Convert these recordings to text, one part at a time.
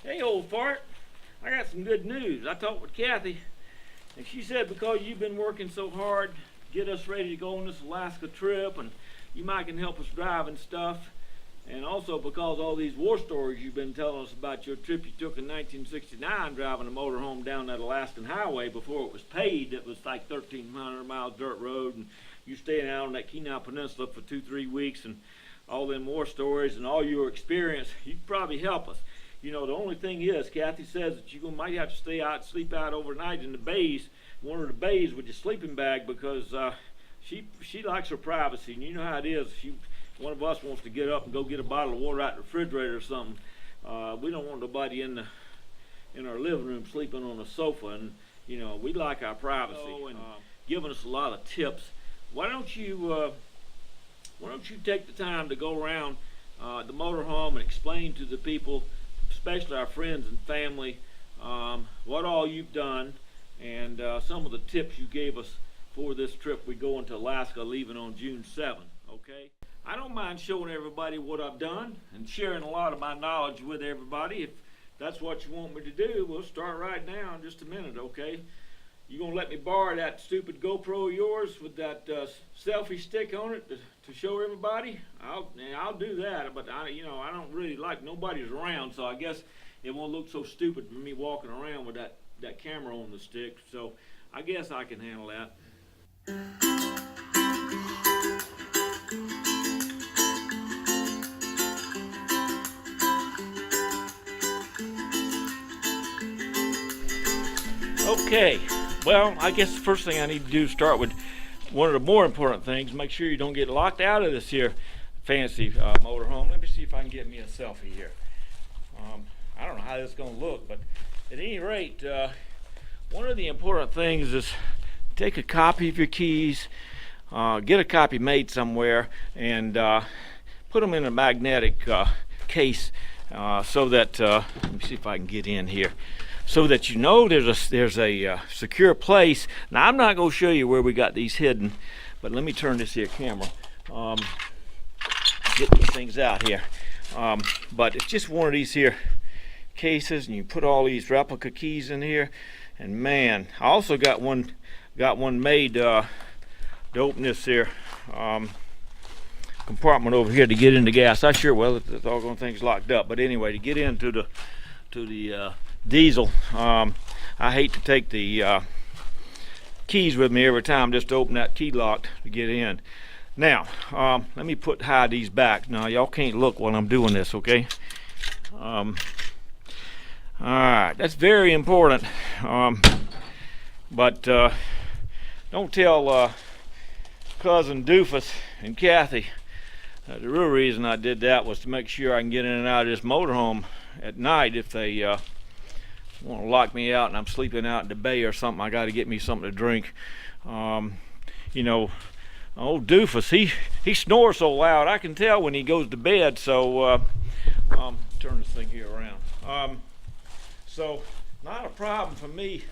Hey, old fart, I got some good news. I talked with Kathy, and she said because you've been working so hard to get us ready to go on this Alaska trip, and you might can help us drive and stuff, and also because all these war stories you've been telling us about your trip you took in 1969 driving a motorhome down that Alaskan highway before it was paved. It was like 1,300 miles dirt road, and you staying out on that Kenai Peninsula for 2-3 weeks, and all them war stories and all your experience, you'd probably help us. You know, the only thing is, Kathy says that you might have to stay out, sleep out overnight in the bays, one of the bays with your sleeping bag, because she likes her privacy, and you know how it is. One of us wants to get up and go get a bottle of water out the refrigerator or something. We don't want nobody in our living room sleeping on the sofa, and you know, we like our privacy. And giving us a lot of tips. Why don't you take the time to go around the motorhome and explain to the people, especially our friends and family, what all you've done, and some of the tips you gave us for this trip we go into Alaska, leaving on June 7th, okay? I don't mind showing everybody what I've done and sharing a lot of my knowledge with everybody. If that's what you want me to do, we'll start right now in just a minute, okay? You gonna let me borrow that stupid GoPro of yours with that selfie stick on it to show everybody? I'll do that, but I don't really like nobody's around, so I guess it won't look so stupid for me walking around with that camera on the stick. So I guess I can handle that. Okay. Well, I guess the first thing I need to do is start with one of the more important things. Make sure you don't get locked out of this here fancy motorhome. Let me see if I can get me a selfie here. I don't know how this is going to look, but at any rate, one of the important things is take a copy of your keys, get a copy made somewhere, and put them in a magnetic case so that, let me see if I can get in here. So that you know there's a secure place. Now I'm not going to show you where we got these hidden, but let me turn this here camera. Get these things out here. But it's just one of these here cases, and you put all these replica keys in here. And man, I also got one made to open this here compartment over here to get into gas. I sure well the doggone thing's locked up, but anyway, to get into the diesel, I hate to take the keys with me every time just to open that key lock to get in. Now, let me hide these back. Now, y'all can't look while I'm doing this, okay? Alright, that's very important. But don't tell cousin Doofus and Kathy. The real reason I did that was to make sure I can get in and out of this motorhome at night. If they want to lock me out and I'm sleeping out in the bay or something, I got to get me something to drink. You know, old Doofus, he snores so loud I can tell when he goes to bed. So turn this thing here around. So not a problem for me,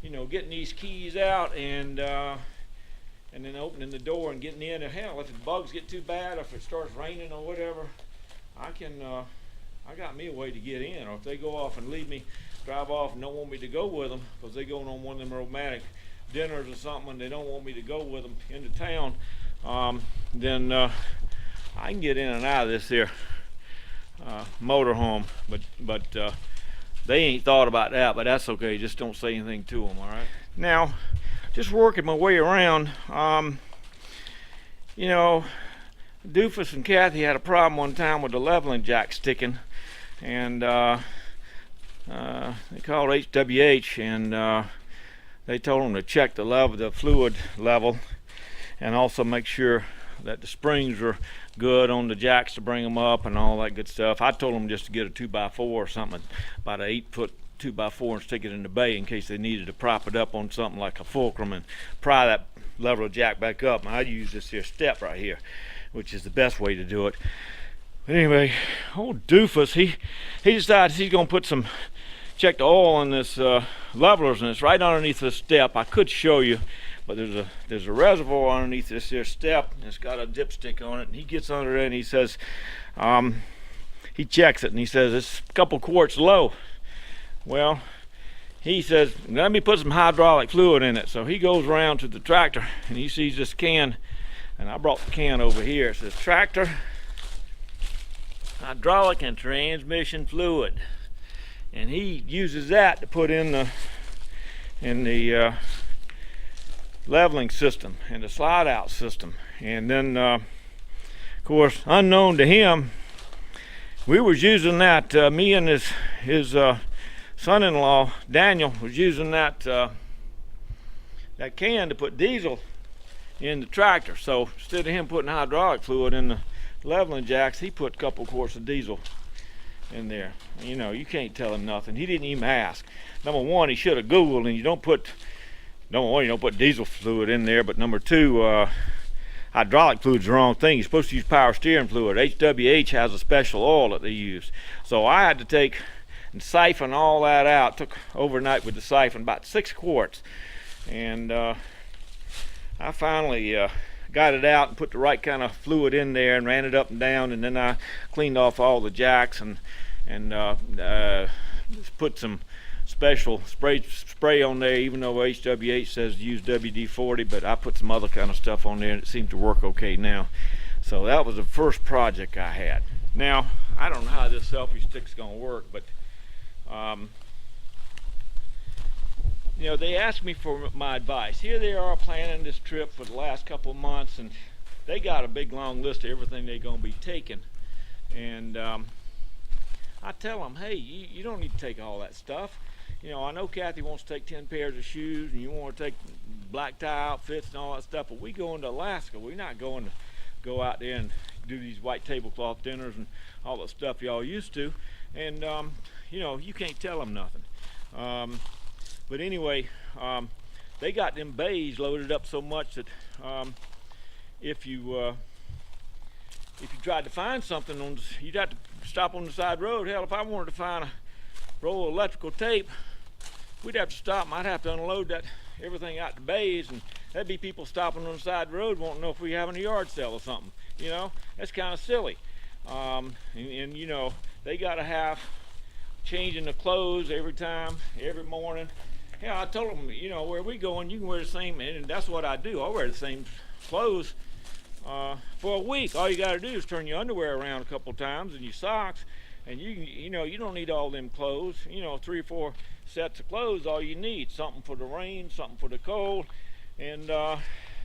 you know, getting these keys out and then opening the door and getting in. And hell, if the bugs get too bad, or if it starts raining or whatever, I got me a way to get in. Or if they go off and leave me, drive off and don't want me to go with them because they're going on one of them romantic dinners or something and they don't want me to go with them into town, then I can get in and out of this here motorhome. But they ain't thought about that, but that's okay. Just don't say anything to them, all right? Now, just working my way around, you know, Doofus and Kathy had a problem one time with the leveling jack sticking, and they called HWH, and they told them to check the fluid level, and also make sure that the springs were good on the jacks to bring them up and all that good stuff. I told them just to get a 2x4 or something, about an 8-foot 2x4, and stick it in the bay in case they needed to prop it up on something like a fulcrum and pry that level of jack back up. And I use this here step right here, which is the best way to do it. But anyway, old Doofus, he decides he's gonna check the oil on this levelers, and it's right underneath this step. I could show you, but there's a reservoir underneath this here step, and it's got a dipstick on it, and he gets under it and he says he checks it and he says it's a couple quarts low. Well, he says, let me put some hydraulic fluid in it. So he goes around to the tractor and he sees this can, and I brought the can over here. It says tractor hydraulic and transmission fluid, and he uses that to put in the leveling system and the slide out system. And then of course, unknown to him, we was using that, me and his son-in-law Daniel was using that can to put diesel in the tractor. So instead of him putting hydraulic fluid in the leveling jacks, he put a couple quarts of diesel in there. You know, you can't tell him nothing. He didn't even ask. Number one, he should have Googled, and you don't put diesel fluid in there. But number two, hydraulic fluid's the wrong thing. You're supposed to use power steering fluid. HWH has a special oil that they use. So I had to take and siphon all that out. Took overnight with the siphon, about 6 quarts. And I finally got it out and put the right kind of fluid in there and ran it up and down, and then I cleaned off all the jacks and put some special spray on there, even though HWH says use WD-40, but I put some other kind of stuff on there and it seemed to work okay now. So that was the first project I had. Now, I don't know how this selfie stick's gonna work, but you know, they asked me for my advice. Here they are planning this trip for the last couple of months, and they got a big long list of everything they're going to be taking. And I tell them, hey, you don't need to take all that stuff. You know, I know Kathy wants to take 10 pairs of shoes, and you want to take black tie outfits and all that stuff, but we going to Alaska. We're not going to go out there and do these white tablecloth dinners and all the stuff y'all used to. And you know, you can't tell them nothing. But anyway, they got them bays loaded up so much that if you tried to find something you'd have to stop on the side road. Hell, if I wanted to find a roll of electrical tape, we'd have to stop. I'd have to unload everything out the bays, and there'd be people stopping on the side of the road wanting to know if we having a yard sale or something. You know, that's kind of silly. And you know, they got to have changing the clothes every morning. Yeah, I told them, you know, where we going, you can wear the same, and that's what I do. I wear the same clothes for a week. All you got to do is turn your underwear around a couple times and your socks, and you know, you don't need all them clothes. You know, 3 or 4 sets of clothes, all you need. Something for the rain, something for the cold, and there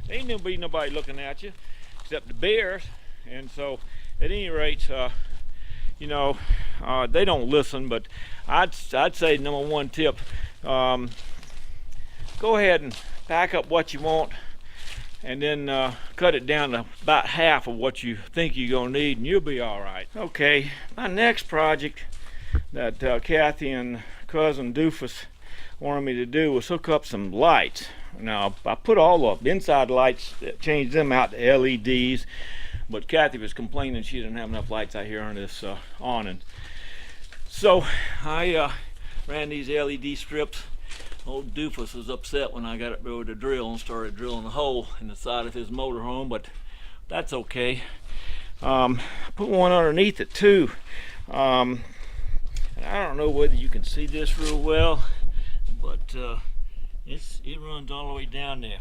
ain't gonna be nobody looking at you except the bears. And so, at any rate, you know, they don't listen. But I'd say number one tip. Go ahead and pack up what you want, and then cut it down to about half of what you think you're gonna need, and you'll be all right. Okay, my next project that Kathy and cousin Doofus wanted me to do was hook up some lights. Now, I put all the inside lights, changed them out to LEDs, but Kathy was complaining she didn't have enough lights out here on this awning. So I ran these LED strips. Old Doofus was upset when I got up there with a drill and started drilling a hole in the side of his motorhome, but that's okay. I put one underneath it too. And I don't know whether you can see this real well, but it runs all the way down there.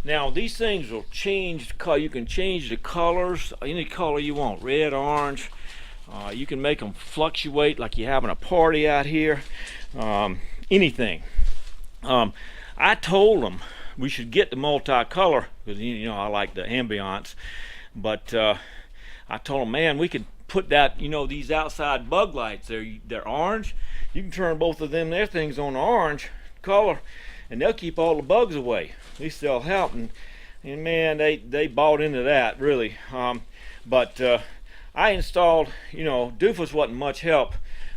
Now these things will change. You can change the colors, any color you want, red, orange. You can make them fluctuate like you're having a party out here. Anything. I told them we should get the multicolor because you know I like the ambiance, but I told them, man, we could put that, you know, these outside bug lights, they're orange. You can turn both of them, their things on orange color, and they'll keep all the bugs away. At least they'll help. And man, they bought into that really. But I installed, you know, Doofus wasn't much help,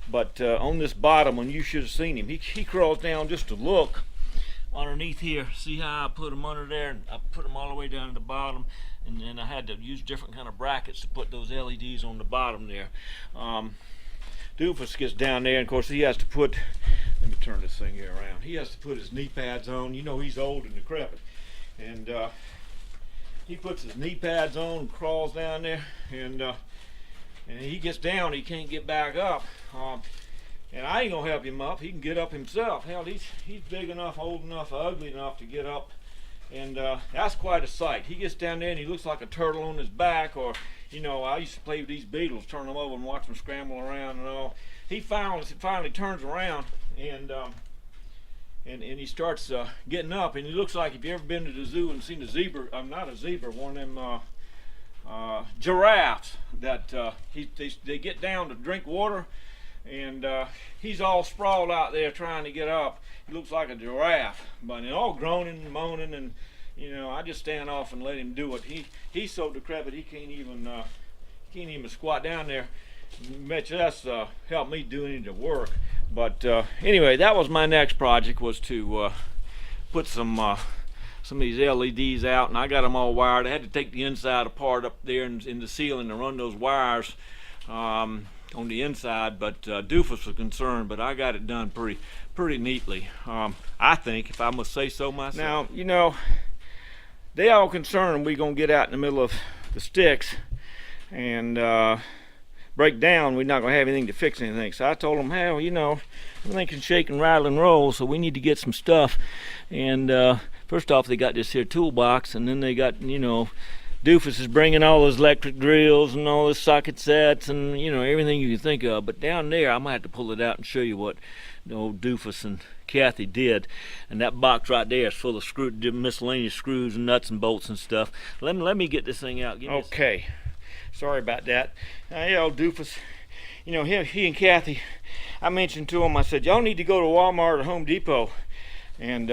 but on this bottom one, you should have seen him. He crawls down just to look underneath here. See how I put them under there, and I put them all the way down to the bottom, and then I had to use different kind of brackets to put those LEDs on the bottom there. Doofus gets down there, and of course he has to put, let me turn this thing here around, he has to put his knee pads on. You know, he's old and decrepit, and he puts his knee pads on and crawls down there, and and he gets down, he can't get back up. And I ain't gonna help him up. He can get up himself. Hell, he's big enough, old enough, ugly enough to get up, and that's quite a sight. He gets down there and he looks like a turtle on his back, or you know, I used to play with these beetles, turn them over and watch them scramble around and all. He finally turns around and he starts getting up, and he looks like, if you ever been to the zoo and seen a zebra, not a zebra, one of them giraffes that they get down to drink water, and he's all sprawled out there trying to get up. He looks like a giraffe, but all groaning and moaning, and you know, I just stand off and let him do it. He's so decrepit he can't even squat down there. Bet you that's helped me do any of the work. But anyway, that was my next project, was to put some of these LEDs out, and I got them all wired. I had to take the inside apart up there in the ceiling and run those wires on the inside, but Doofus was concerned, but I got it done pretty neatly, I think, if I must say so myself. Now, you know, they all concerned we gonna get out in the middle of the sticks and break down. We're not gonna have anything to fix anything. So I told them, hell, you know, everything can shake and rattle and roll, so we need to get some stuff. And first off, they got this here toolbox, and then they got, you know, Doofus is bringing all those electric drills and all those socket sets and, you know, everything you can think of. But down there, I might have to pull it out and show you what old Doofus and Kathy did. And that box right there is full of miscellaneous screws and nuts and bolts and stuff. Let me get this thing out. Okay, sorry about that. Yeah, old Doofus, you know, he and Kathy, I mentioned to them, I said, y'all need to go to Walmart or Home Depot and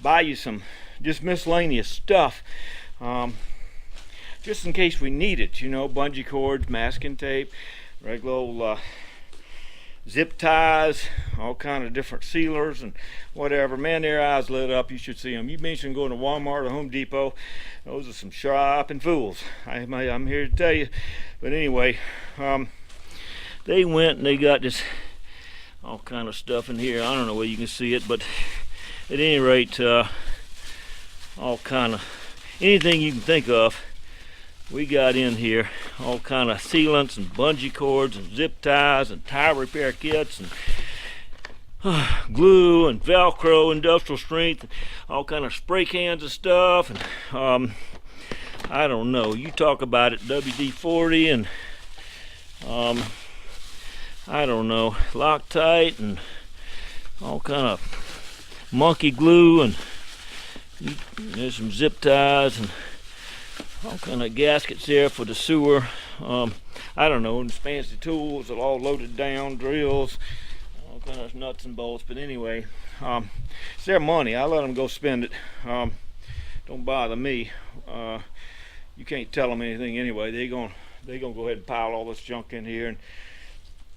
buy you some just miscellaneous stuff. Just in case we need it, you know, bungee cords, masking tape, regular old zip ties, all kind of different sealers and whatever. Man, their eyes lit up. You should see them. You mentioned going to Walmart or Home Depot. Those are some shopping fools, I'm here to tell you. But anyway, they went and they got this all kind of stuff in here. I don't know whether you can see it, but at any rate, all kind of anything you can think of, we got in here. All kind of sealants and bungee cords and zip ties and tire repair kits and glue and Velcro, industrial strength, all kind of spray cans of stuff, and I don't know, you talk about it, WD-40 and I don't know, Loctite and all kind of monkey glue, and there's some zip ties and all kind of gaskets there for the sewer. I don't know, and fancy tools, all loaded down, drills, all kind of nuts and bolts. But anyway, it's their money. I let them go spend it. Don't bother me. You can't tell them anything anyway. They're gonna go ahead and pile all this junk in here, and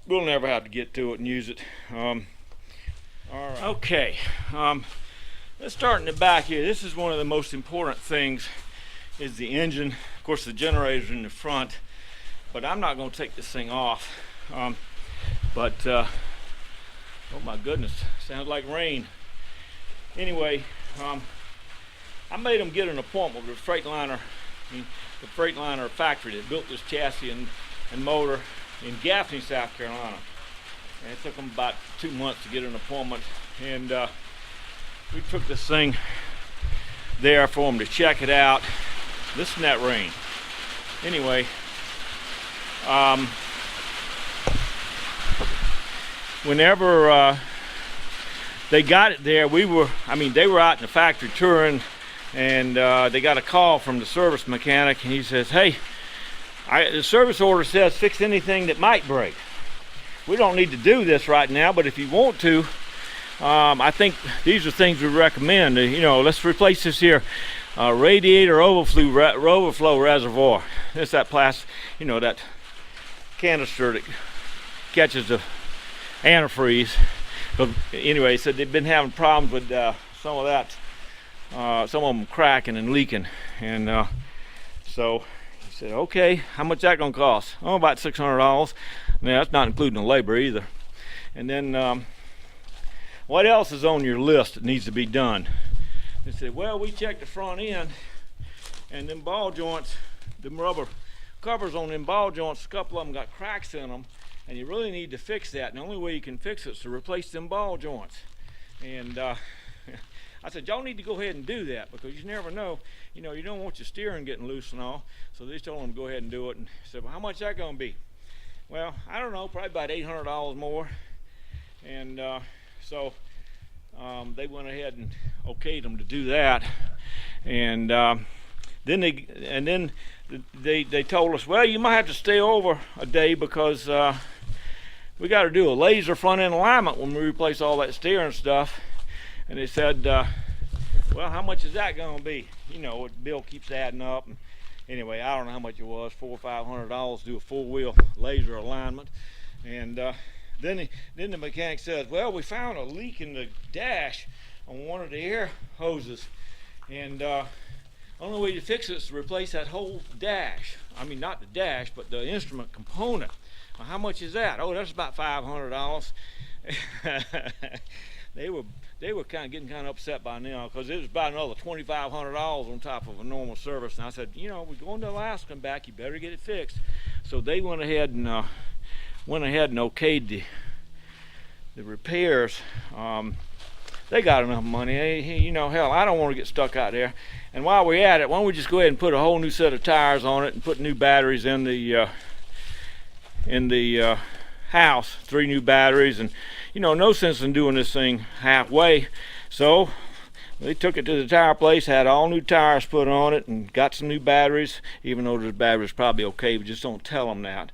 we'll never have to get to it and use it. All right. Okay. Let's start in the back here. This is one of the most important things, is the engine. Of course, the generator's in the front, but I'm not going to take this thing off. Oh my goodness, sounds like rain. Anyway, I made them get an appointment with the Freightliner factory that built this chassis and motor in Gaffney, South Carolina. And it took them about 2 months to get an appointment, and we took this thing there for them to check it out. Listen to that rain. Anyway, whenever they got it there, they were out in the factory touring, and they got a call from the service mechanic, and he says, hey, the service order says fix anything that might break. We don't need to do this right now, but if you want to, I think these are things we recommend. You know, let's replace this here radiator overflow reservoir. It's that plastic, you know, that canister that catches the antifreeze. But anyway, so they've been having problems with some of that, some of them cracking and leaking, and so he said, okay, how much that gonna cost? Oh, about $600. Now that's not including the labor either. And then what else is on your list that needs to be done? They said, well, we checked the front end, and them ball joints, them rubber covers on them ball joints, a couple of them got cracks in them, and you really need to fix that. And the only way you can fix it is to replace them ball joints. And I said, y'all need to go ahead and do that, because you never know, you know, you don't want your steering getting loose and all. So they told them to go ahead and do it, and said, well, how much is that going to be? Well, I don't know, probably about $800 more. And so they went ahead and okayed them to do that. And then they told us, well, you might have to stay over a day, because we got to do a laser front end alignment when we replace all that steering stuff. And they said, well, how much is that going to be? You know, the bill keeps adding up. And anyway, I don't know how much it was, $400 or $500 to do a full wheel laser alignment. And then the mechanic says, well, we found a leak in the dash on one of the air hoses, and only way to fix it is to replace that whole dash. I mean, not the dash, but the instrument component. Well, how much is that? Oh, that's about $500. They were getting kind of upset by now, because it was about another $2,500 on top of a normal service. And I said, you know, we're going to Alaska and back, you better get it fixed. So they went ahead and okayed the repairs. They got enough money. Hey, you know, hell, I don't want to get stuck out there. And while we're at it, why don't we just go ahead and put a whole new set of tires on it and put new batteries in the house, 3 new batteries. And you know, no sense in doing this thing halfway. So they took it to the tire place, had all new tires put on it, and got some new batteries, even though the batteries probably okay, but just don't tell them that.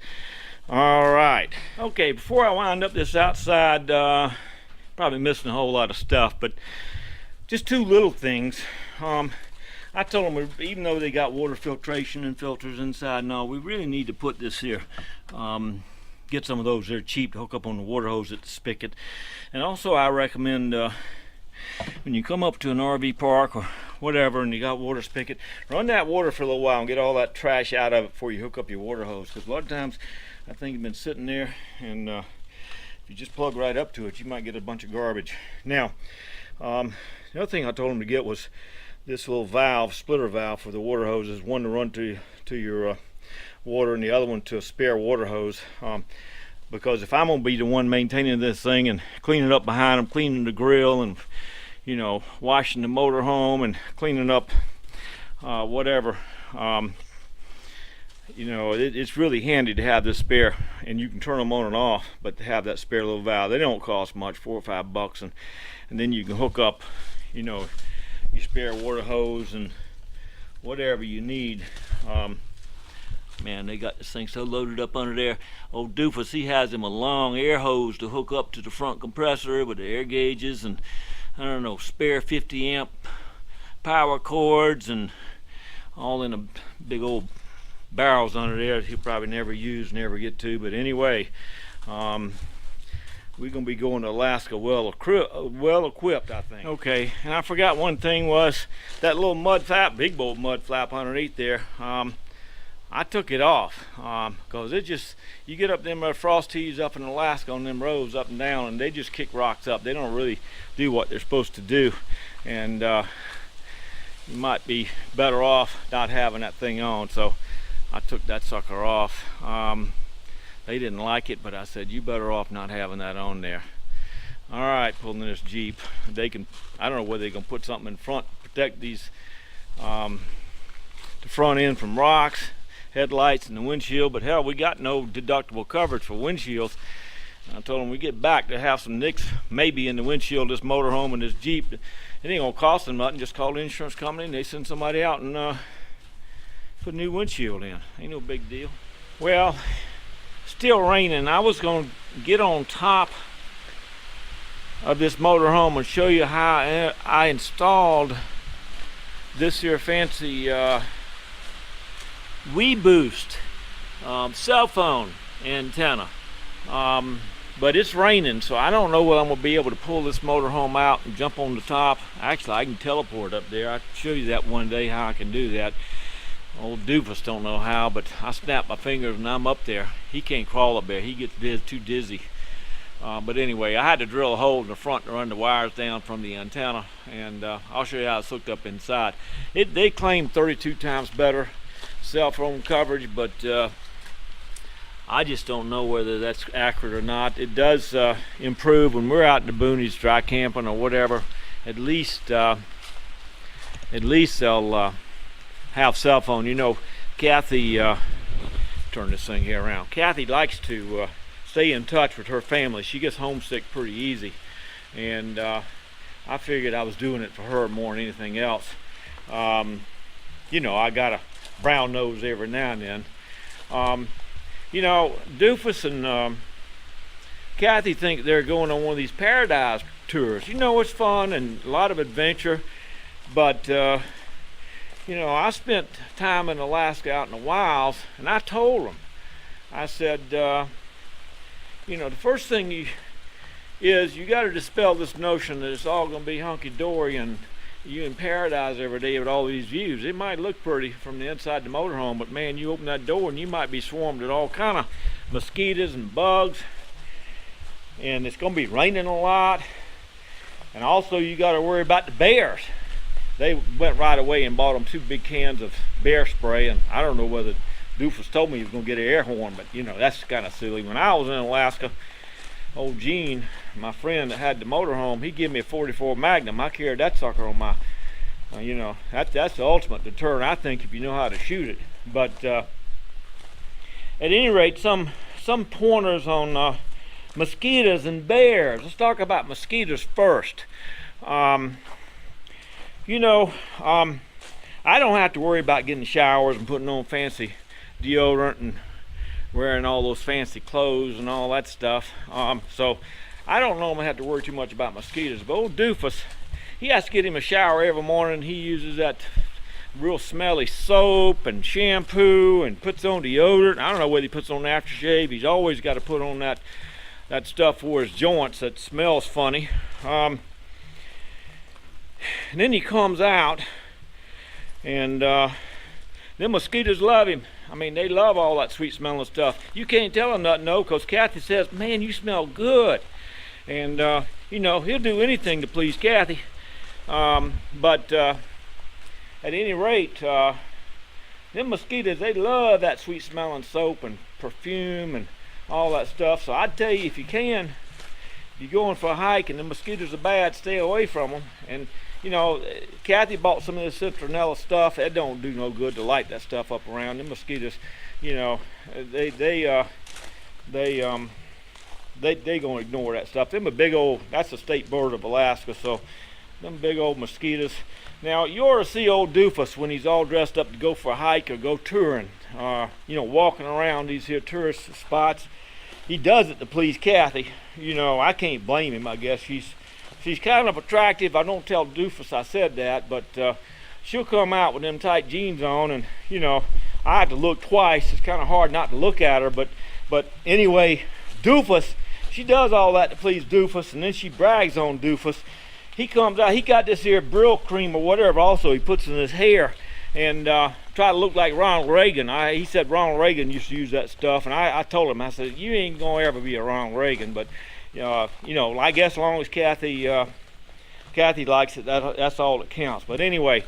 All right, okay, before I wind up this outside, probably missing a whole lot of stuff, but just 2 little things. I told them, even though they got water filtration and filters inside and all, we really need to put this here, get some of those. They're cheap to hook up on the water hose at the spigot. And also I recommend, when you come up to an RV park or whatever and you got water spigot, run that water for a little while and get all that trash out of it before you hook up your water hose, because a lot of times that thing's been sitting there, and if you just plug right up to it, you might get a bunch of garbage. Now, the other thing I told them to get was this little valve, splitter valve for the water hoses, one to run to your water and the other one to a spare water hose, because if I'm going to be the one maintaining this thing and cleaning up behind them, cleaning the grill, and you know, washing the motorhome and cleaning up whatever, you know, it's really handy to have this spare, and you can turn them on and off, but to have that spare little valve, they don't cost much, $4 or $5, and then you can hook up, you know, your spare water hose and whatever you need. Man, they got this thing so loaded up under there. Old Doofus, he has him a long air hose to hook up to the front compressor with the air gauges, and I don't know, spare 50 amp power cords, and all in a big old barrels under there that he'll probably never use, never get to. But anyway, we're gonna be going to Alaska well equipped, I think. Okay, and I forgot one thing, was that little mud flap, big old mud flap underneath there. I took it off because it just, you get up them frost tees up in Alaska on them roads up and down, and they just kick rocks up. They don't really do what they're supposed to do, and you might be better off not having that thing on. So I took that sucker off. They didn't like it, but I said, you better off not having that on there. All right, pulling this Jeep. They can, I don't know whether they're gonna put something in front to protect these, the front end from rocks, headlights, and the windshield, but hell, we got no deductible coverage for windshields. I told them we get back to have some nicks maybe in the windshield, this motorhome and this Jeep. It ain't gonna cost them nothing. Just call the insurance company and they send somebody out and put a new windshield in. Ain't no big deal. Well, still raining. I was gonna get on top of this motorhome and show you how I installed this here fancy WeBoost cell phone antenna, but it's raining, so I don't know whether I'm gonna be able to pull this motorhome out and jump on the top. Actually, I can teleport up there. I'll show you that one day, how I can do that. Old Doofus don't know how, but I snap my fingers and I'm up there. He can't crawl up there. He gets too dizzy. But anyway, I had to drill a hole in the front to run the wires down from the antenna, and I'll show you how it's hooked up inside. They claim 32 times better cell phone coverage, but I just don't know whether that's accurate or not. It does improve when we're out in the boonies dry camping or whatever. At least they'll have cell phone. You know, Kathy, turn this thing here around. Kathy likes to stay in touch with her family. She gets homesick pretty easy, and I figured I was doing it for her more than anything else. You know, I got a brown nose every now and then. You know, Doofus and Kathy think they're going on one of these paradise tours. You know, it's fun and a lot of adventure, but you know, I spent time in Alaska out in the wilds, and I told them, I said, you know, the first thing you got to dispel this notion that it's all going to be hunky-dory and you in paradise every day with all these views. It might look pretty from the inside the motorhome, but man, you open that door and you might be swarmed with all kind of mosquitoes and bugs, and it's going to be raining a lot. And also you got to worry about the bears. They went right away and bought them 2 big cans of bear spray, and I don't know whether Doofus told me he was going to get an air horn, but you know, that's kind of silly. When I was in Alaska, old Gene, my friend that had the motorhome, he gave me a 44 Magnum. I carried that sucker on my, you know, that's the ultimate deterrent, I think, if you know how to shoot it. But at any rate, some pointers on mosquitoes and bears. Let's talk about mosquitoes first. You know, I don't have to worry about getting showers and putting on fancy deodorant and wearing all those fancy clothes and all that stuff. So I don't normally have to worry too much about mosquitoes. But old Doofus, he has to get him a shower every morning. He uses that real smelly soap and shampoo and puts on deodorant. I don't know whether he puts on aftershave. He's always got to put on that stuff for his joints that smells funny. And then he comes out, and them mosquitoes love him. I mean, they love all that sweet smelling stuff. You can't tell them nothing, no, because Kathy says, man, you smell good. And you know, he'll do anything to please Kathy. But at any rate, them mosquitoes, they love that sweet smelling soap and perfume and all that stuff. So I'd tell you, if you can, if you're going for a hike and the mosquitoes are bad, stay away from them. And you know, Kathy bought some of this citronella stuff. That don't do no good to light that stuff up around. Them mosquitoes, you know, they gonna ignore that stuff. Them a big old, that's a state bird of Alaska, so them big old mosquitoes. Now you ought to see old Doofus when he's all dressed up to go for a hike or go touring, you know, walking around these here tourist spots. He does it to please Kathy. You know, I can't blame him. I guess she's kind of attractive. I don't tell Doofus I said that, but she'll come out with them tight jeans on, and you know, I have to look twice. It's kind of hard not to look at her, but anyway, Doofus, she does all that to please Doofus, and then she brags on Doofus. He comes out, he got this here Brill cream or whatever also he puts in his hair, and try to look like Ronald Reagan. He said Ronald Reagan used to use that stuff, and I told him, I said, you ain't gonna ever be a Ronald Reagan, but you know, I guess as long as Kathy likes it, that's all that counts. But anyway,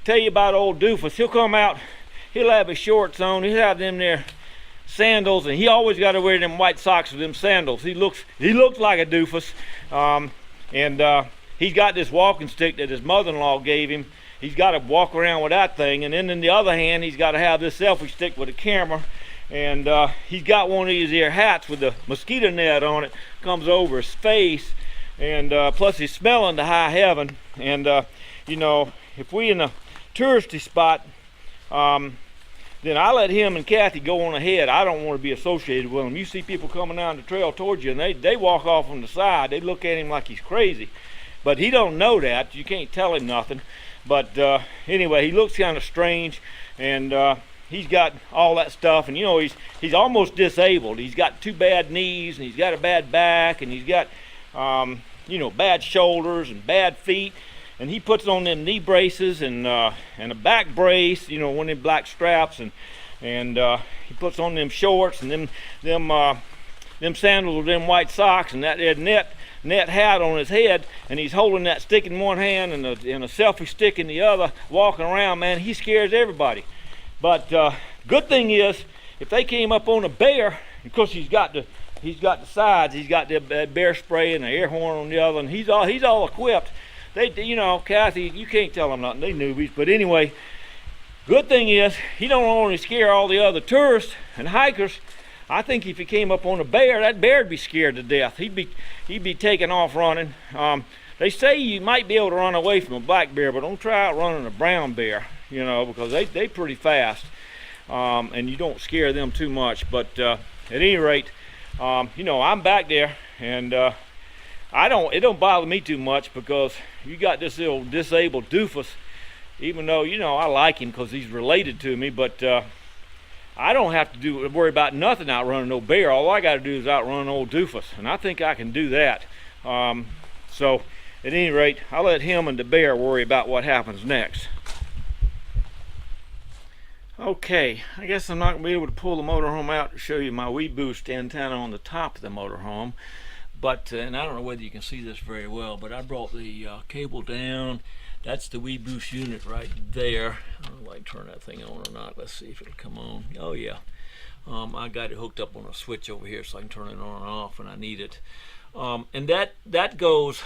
tell you about old Doofus. He'll come out, he'll have his shorts on, he'll have them there sandals, and he always got to wear them white socks with them sandals. He looks like a Doofus, and he's got this walking stick that his mother-in-law gave him. He's got to walk around with that thing, and then in the other hand, he's got to have this selfie stick with a camera. And he's got one of these here hats with the mosquito net on it, comes over his face, and plus he's smelling to high heaven. And you know, if we in a touristy spot, then I let him and Kathy go on ahead. I don't want to be associated with them. You see people coming down the trail towards you, and they walk off on the side. They look at him like he's crazy, but he don't know that. You can't tell him nothing. But anyway, he looks kind of strange, and he's got all that stuff, and you know, he's almost disabled. He's got 2 bad knees, and he's got a bad back, and he's got you know, bad shoulders and bad feet, and he puts on them knee braces and a back brace, you know, one of them black straps, and he puts on them shorts and them sandals with them white socks and that net hat on his head, and he's holding that stick in one hand and a selfie stick in the other, walking around. Man, he scares everybody. But good thing is, if they came up on a bear, of course he's got the sides, he's got the bear spray and the air horn on the other, and he's all equipped. They, you know, Kathy, you can't tell them nothing. They newbies, but anyway, good thing is he don't only scare all the other tourists and hikers. I think if he came up on a bear, that bear'd be scared to death. He'd be taking off running. They say you might be able to run away from a black bear, but don't try out running a brown bear, you know, because they pretty fast, and you don't scare them too much. But at any rate, you know, I'm back there, and it don't bother me too much, because you got this little disabled doofus. Even though, you know, I like him because he's related to me, but I don't have to worry about nothing outrunning no bear. All I got to do is outrun old doofus, and I think I can do that. So at any rate, I'll let him and the bear worry about what happens next. Okay, I guess I'm not going to be able to pull the motorhome out to show you my WeBoost antenna on the top of the motorhome. But, and I don't know whether you can see this very well, but I brought the cable down. That's the WeBoost unit right there. I don't know if I can turn that thing on or not. Let's see if it'll come on. Oh yeah. I got it hooked up on a switch over here so I can turn it on and off when I need it. And that goes,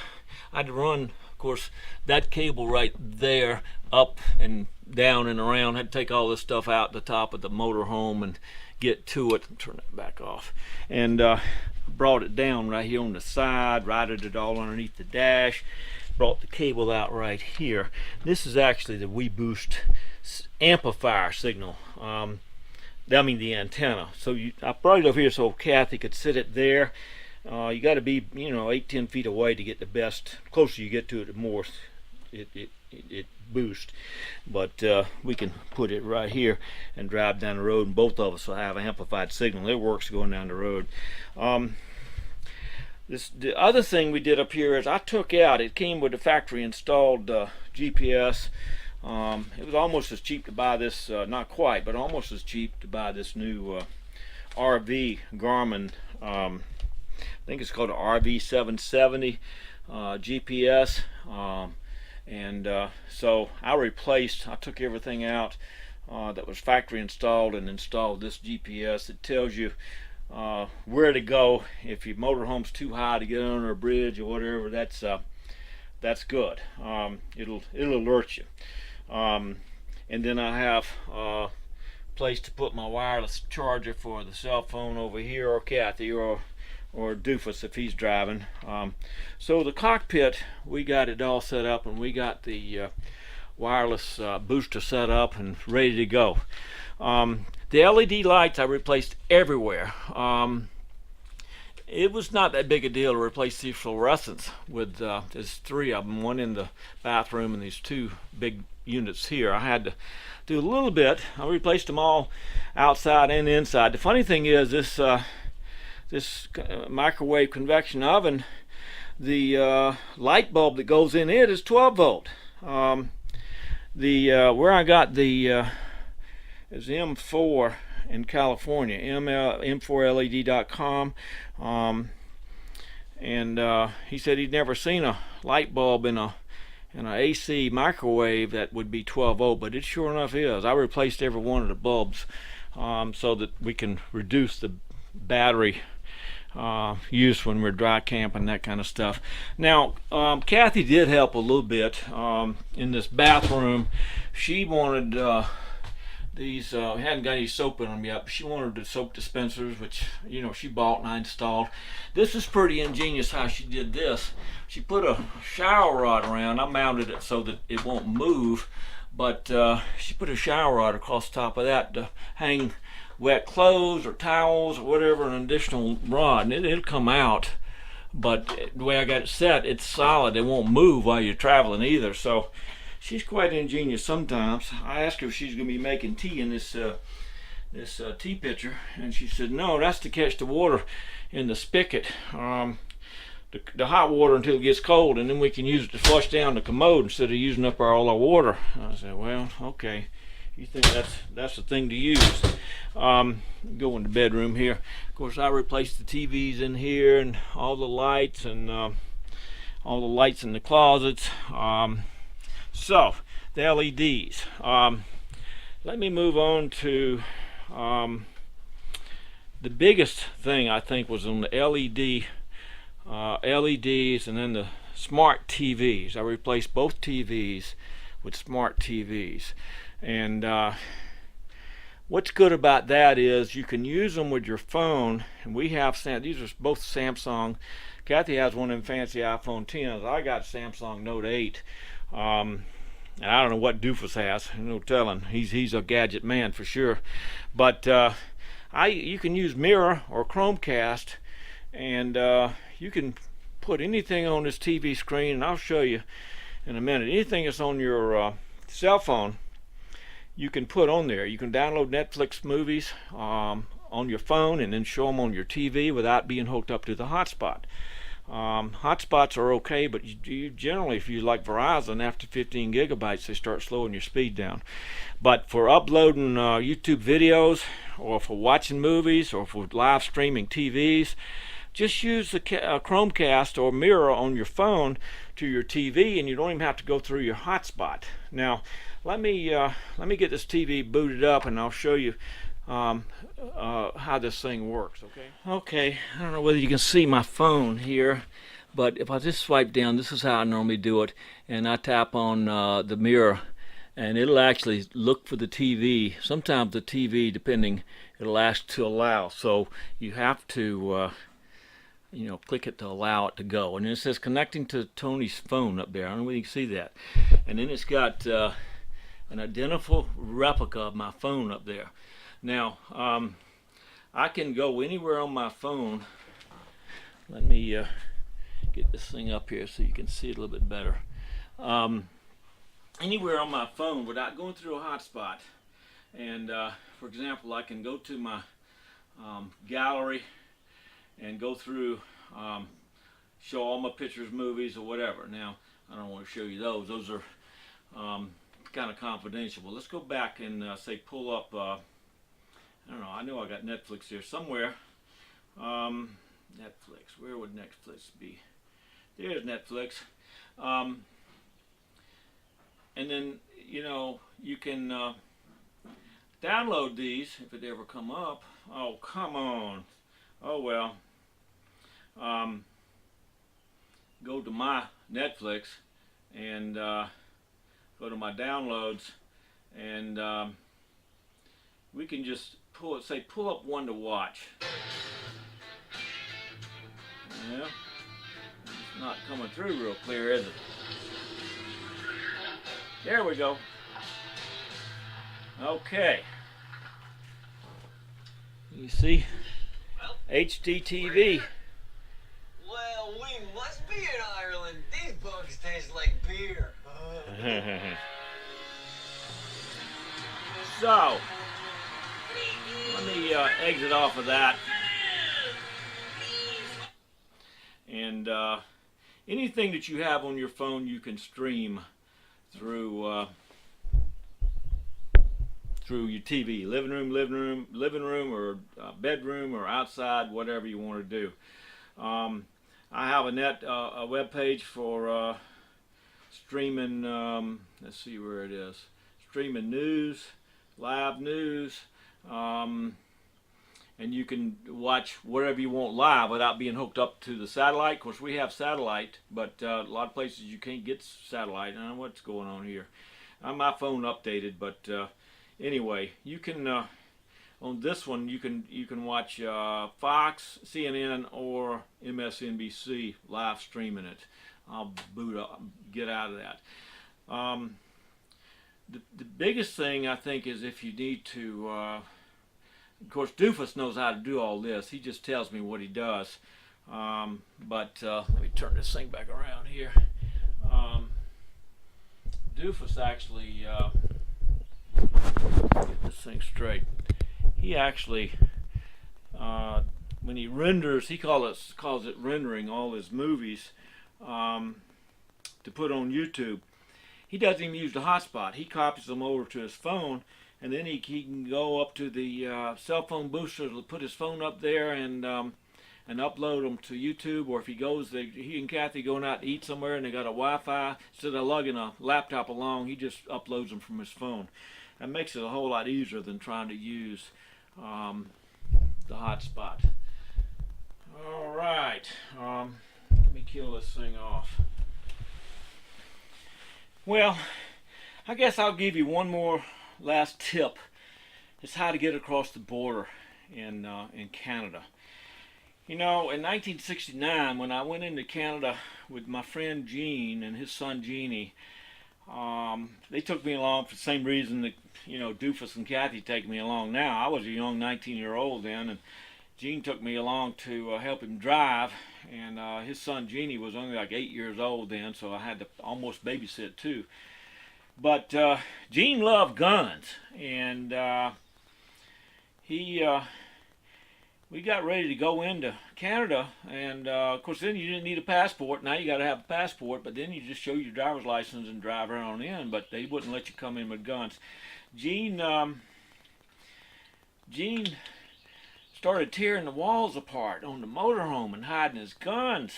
I had to run, of course, that cable right there up and down and around. I had to take all this stuff out the top of the motorhome and get to it. Turn that back off. And brought it down right here on the side, routed it all underneath the dash. Brought the cable out right here. This is actually the WeBoost amplifier signal. I mean the antenna. So I brought it over here so Kathy could sit it there. You got to be, you know, 8-10 feet away to get the best. The closer you get to it, the more it boosts. But we can put it right here and drive down the road, and both of us will have an amplified signal. It works going down the road. The other thing we did up here is I took out, it came with a factory installed GPS. It was almost as cheap to buy this, not quite, but almost as cheap to buy this new RV Garmin, I think it's called an RV 770 GPS. So I took everything out that was factory installed and installed this GPS. It tells you where to go if your motorhome's too high to get under a bridge or whatever. That's good. It'll alert you. And then I have a place to put my wireless charger for the cell phone over here, or Kathy, or Doofus if he's driving. So the cockpit, we got it all set up, and we got the wireless booster set up and ready to go. The LED lights I replaced everywhere. It was not that big a deal to replace these fluorescents with, there's 3 of them, one in the bathroom and these 2 big units here. I had to do a little bit. I replaced them all outside and inside. The funny thing is this microwave convection oven, the light bulb that goes in it is 12 volt. Where I got the is M4 in California, m4led.com, and he said he'd never seen a light bulb in a AC microwave that would be 12 volt, but it sure enough is. I replaced every one of the bulbs so that we can reduce the battery use when we're dry camping, that kind of stuff. Now Kathy did help a little bit in this bathroom. She wanted these, hadn't got any soap in them yet, but she wanted the soap dispensers, which, you know, she bought and I installed. This is pretty ingenious how she did this. She put a shower rod around. I mounted it so that it won't move, but she put a shower rod across the top of that to hang wet clothes or towels or whatever, an additional rod, and it'll come out. But the way I got it set, it's solid. It won't move while you're traveling either. So she's quite ingenious sometimes. I asked her if she's going to be making tea in this tea pitcher, and she said no, that's to catch the water in the spigot, the hot water until it gets cold, and then we can use it to flush down the commode instead of using up all our water. I said, well, okay, you think that's the thing to use. Go in the bedroom here. Of course, I replaced the TVs in here and all the lights and all the lights in the closets. So the LEDs. let me move on to the biggest thing I think was on the LEDs and then the smart TVs. I replaced both TVs with smart TVs, and what's good about that is you can use them with your phone. And we have these are both Samsung. Kathy has one of them fancy iPhone 10s. I got Samsung Note 8. I don't know what Doofus has. No telling. He's a gadget man for sure. But you can use Mirror or Chromecast, and you can put anything on this TV screen, and I'll show you in a minute. Anything that's on your cell phone, you can put on there. You can download Netflix movies on your phone and then show them on your TV without being hooked up to the hotspot. Hotspots are okay, but you generally, if you like Verizon, after 15 gigabytes, they start slowing your speed down. But for uploading YouTube videos, or for watching movies, or for live streaming TVs, just use the Chromecast or Mirror on your phone to your TV, and you don't even have to go through your hotspot. Now, let me get this TV booted up, and I'll show you how this thing works. Okay, I don't know whether you can see my phone here, but if I just swipe down, this is how I normally do it, and I tap on the Mirror, and it'll actually look for the TV. Sometimes the TV, depending, it'll ask to allow, so you have to click it to allow it to go. And then it says connecting to Tony's phone up there. I don't know whether you can see that. And then it's got an identical replica of my phone up there. Now, I can go anywhere on my phone. Let me get this thing up here so you can see it a little bit better. Anywhere on my phone without going through a hotspot. And for example, I can go to my gallery and go through, show all my pictures, movies, or whatever. Now, I don't want to show you those. Those are kind of confidential. But let's go back and say pull up, I don't know, I know I got Netflix here somewhere. Netflix, where would Netflix be? There's Netflix. And then, you can download these if it ever come up. Oh, come on. Oh, well. Go to my Netflix and go to my downloads, and we can just pull up one to watch. Yeah, it's not coming through real clear, is it? There we go. Okay. You see? HDTV. Well, we must be in Ireland. These bugs taste like beer. So, let me exit off of that. And anything that you have on your phone, you can stream through your TV, living room, or bedroom, or outside, whatever you want to do. I have a web page for streaming. Let's see where it is. Streaming news, live news, and you can watch whatever you want live without being hooked up to the satellite. Of course, we have satellite, but a lot of places you can't get satellite. I don't know what's going on here. My phone updated, but anyway, you can on this one you can watch Fox, CNN, or MSNBC live streaming it. I'll boot up, get out of that. The biggest thing I think is if you need to. Of course, Doofus knows how to do all this. He just tells me what he does. But let me turn this thing back around here. Doofus actually. Get this thing straight. He actually, when he renders, he calls it rendering all his movies to put on YouTube. He doesn't even use the hotspot. He copies them over to his phone, and then he can go up to the cell phone booster to put his phone up there and upload them to YouTube. Or if he goes, he and Kathy going out to eat somewhere and they got a Wi-Fi, instead of lugging a laptop along, he just uploads them from his phone. that makes it a whole lot easier than trying to use the hotspot. All right, let me kill this thing off. Well, I guess I'll give you one more last tip. It's how to get across the border in Canada. You know, in 1969, when I went into Canada with my friend Gene and his son Jeannie, they took me along for the same reason that, you know, Doofus and Kathy take me along now. I was a young 19-year-old then, and Gene took me along to help him drive, and his son Jeannie was only like 8 years old then, so I had to almost babysit too. But Gene loved guns, and we got ready to go into Canada, and of course then you didn't need a passport. Now you got to have a passport, but then you just show your driver's license and drive right on in, but they wouldn't let you come in with guns. Gene started tearing the walls apart on the motorhome and hiding his guns.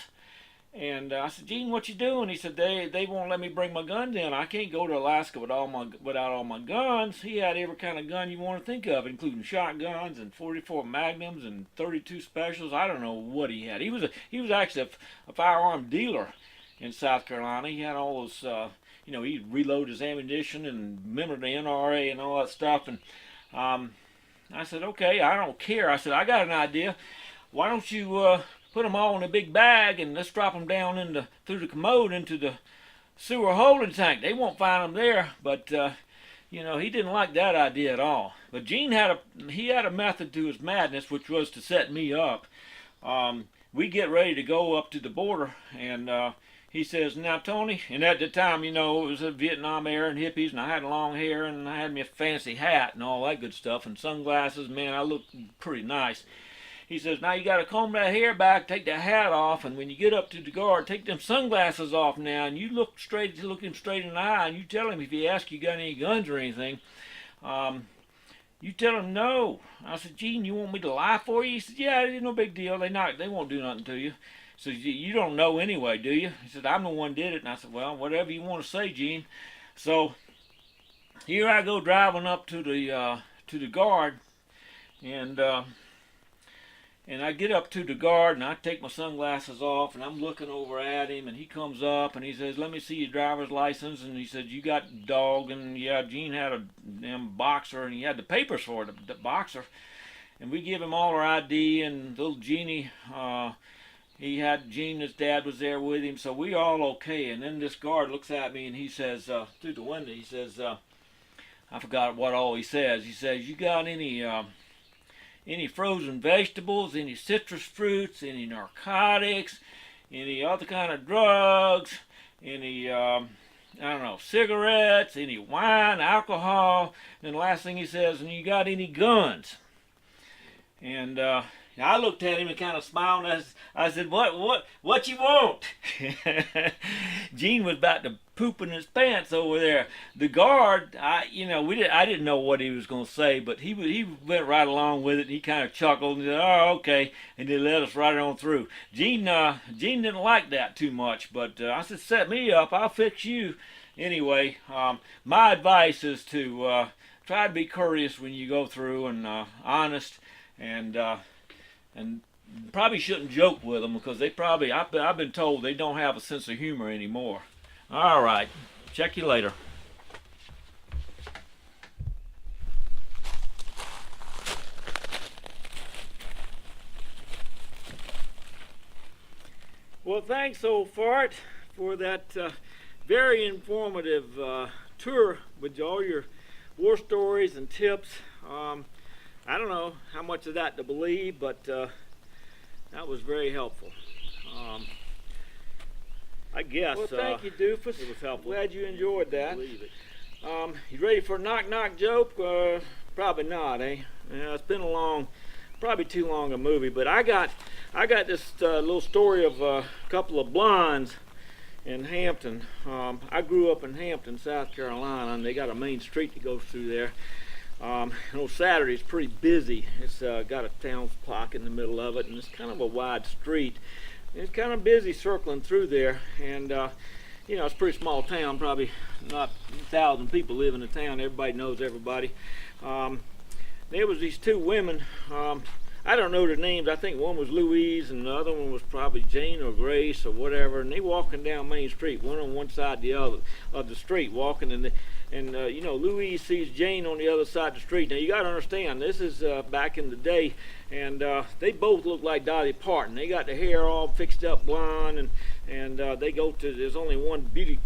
And I said, Gene, what you doing? He said, they won't let me bring my guns in. I can't go to Alaska without all my guns. He had every kind of gun you want to think of, including shotguns and 44 Magnums and 32 Specials. I don't know what he had. He was actually a firearm dealer in South Carolina. He had all those, you know, he'd reload his ammunition and remember the NRA and all that stuff. And I said, okay, I don't care. I said, I got an idea. Why don't you put them all in a big bag and let's drop them down through the commode into the sewer holding tank. They won't find them there. But you know, he didn't like that idea at all. But Gene had a method to his madness, which was to set me up. We get ready to go up to the border, and he says, now Tony, and at the time, you know, it was a Vietnam era and hippies, and I had long hair, and I had me a fancy hat and all that good stuff, and sunglasses. Man, I looked pretty nice. He says, now you got to comb that hair back, take that hat off, and when you get up to the guard, take them sunglasses off now, and you look him straight in the eye, and you tell him if he asks you got any guns or anything, you tell him no. I said, Gene, you want me to lie for you? He said, yeah, it's no big deal. They won't do nothing to you. So you don't know anyway, do you? He said, I'm the one did it. And I said, well, whatever you want to say, Gene. So here I go driving up to the guard, and I get up to the guard, and I take my sunglasses off, and I'm looking over at him, and he comes up, and he says, let me see your driver's license, and he said, you got dog, and yeah, Gene had a damn boxer, and he had the papers for it, the boxer, and we give him all our ID, and little Jeannie, he had Gene, his dad was there with him, so we all okay, and then this guard looks at me, and he says, through the window, he says, I forgot what all he says you got any frozen vegetables, any citrus fruits, any narcotics, any other kind of drugs, any, I don't know, cigarettes, any wine, alcohol, and the last thing he says, and you got any guns? And I looked at him and kind of smiled, and I said, what you want? Gene was about to poop in his pants over there. The guard, I didn't know what he was going to say, but he went right along with it. He kind of chuckled and said, oh, okay, and they let us right on through. Gene didn't like that too much, but I said, set me up, I'll fix you. Anyway, my advice is to try to be courteous when you go through and honest, and probably shouldn't joke with them because I've been told they don't have a sense of humor anymore. All right, check you later. Well, thanks, old fart, for that very informative tour with all your war stories and tips. I don't know how much of that to believe, but that was very helpful. I guess. Well, thank you, Doofus. It was helpful. Glad you enjoyed that. You ready for a knock-knock joke? Probably not, eh? Yeah, it's been probably too long a movie, but I got this little story of a couple of blondes in Hampton. I grew up in Hampton, South Carolina, and they got a main street that goes through there. On Saturday, it's pretty busy. It's got a town clock in the middle of it, and it's kind of a wide street. And it's kind of busy circling through there. And you know, it's a pretty small town, probably not 1,000 people live in the town. Everybody knows everybody. There was these two women. I don't know their names. I think one was Louise and the other one was probably Jane or Grace or whatever. And they walking down Main Street, one on one side, the other of the street, walking. And you know, Louise sees Jane on the other side of the street. Now you got to understand, this is back in the day, and they both look like Dolly Parton. They got their hair all fixed up blonde, and they go to. There's only one beauty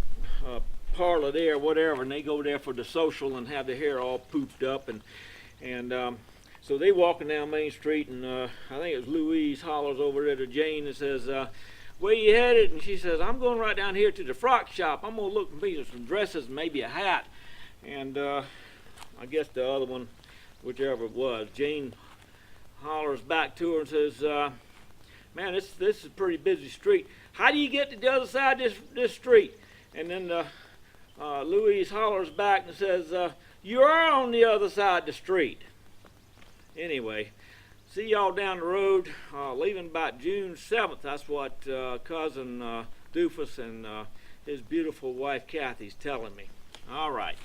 parlor there, or whatever, and they go there for the social and have their hair all pooped up, and so they walking down Main Street, and I think it was Louise hollers over there to Jane and says, "Where you headed?" And she says, "I'm going right down here to the frock shop. I'm gonna look for some dresses and maybe a hat." And I guess the other one, whichever it was, Jane hollers back to her and says, "Man, this is a pretty busy street. How do you get to the other side of this street?" And then Louise hollers back and says, "You are on the other side of the street." Anyway, see y'all down the road, leaving about June 7th. That's what cousin Doofus and his beautiful wife Kathy's telling me. All right.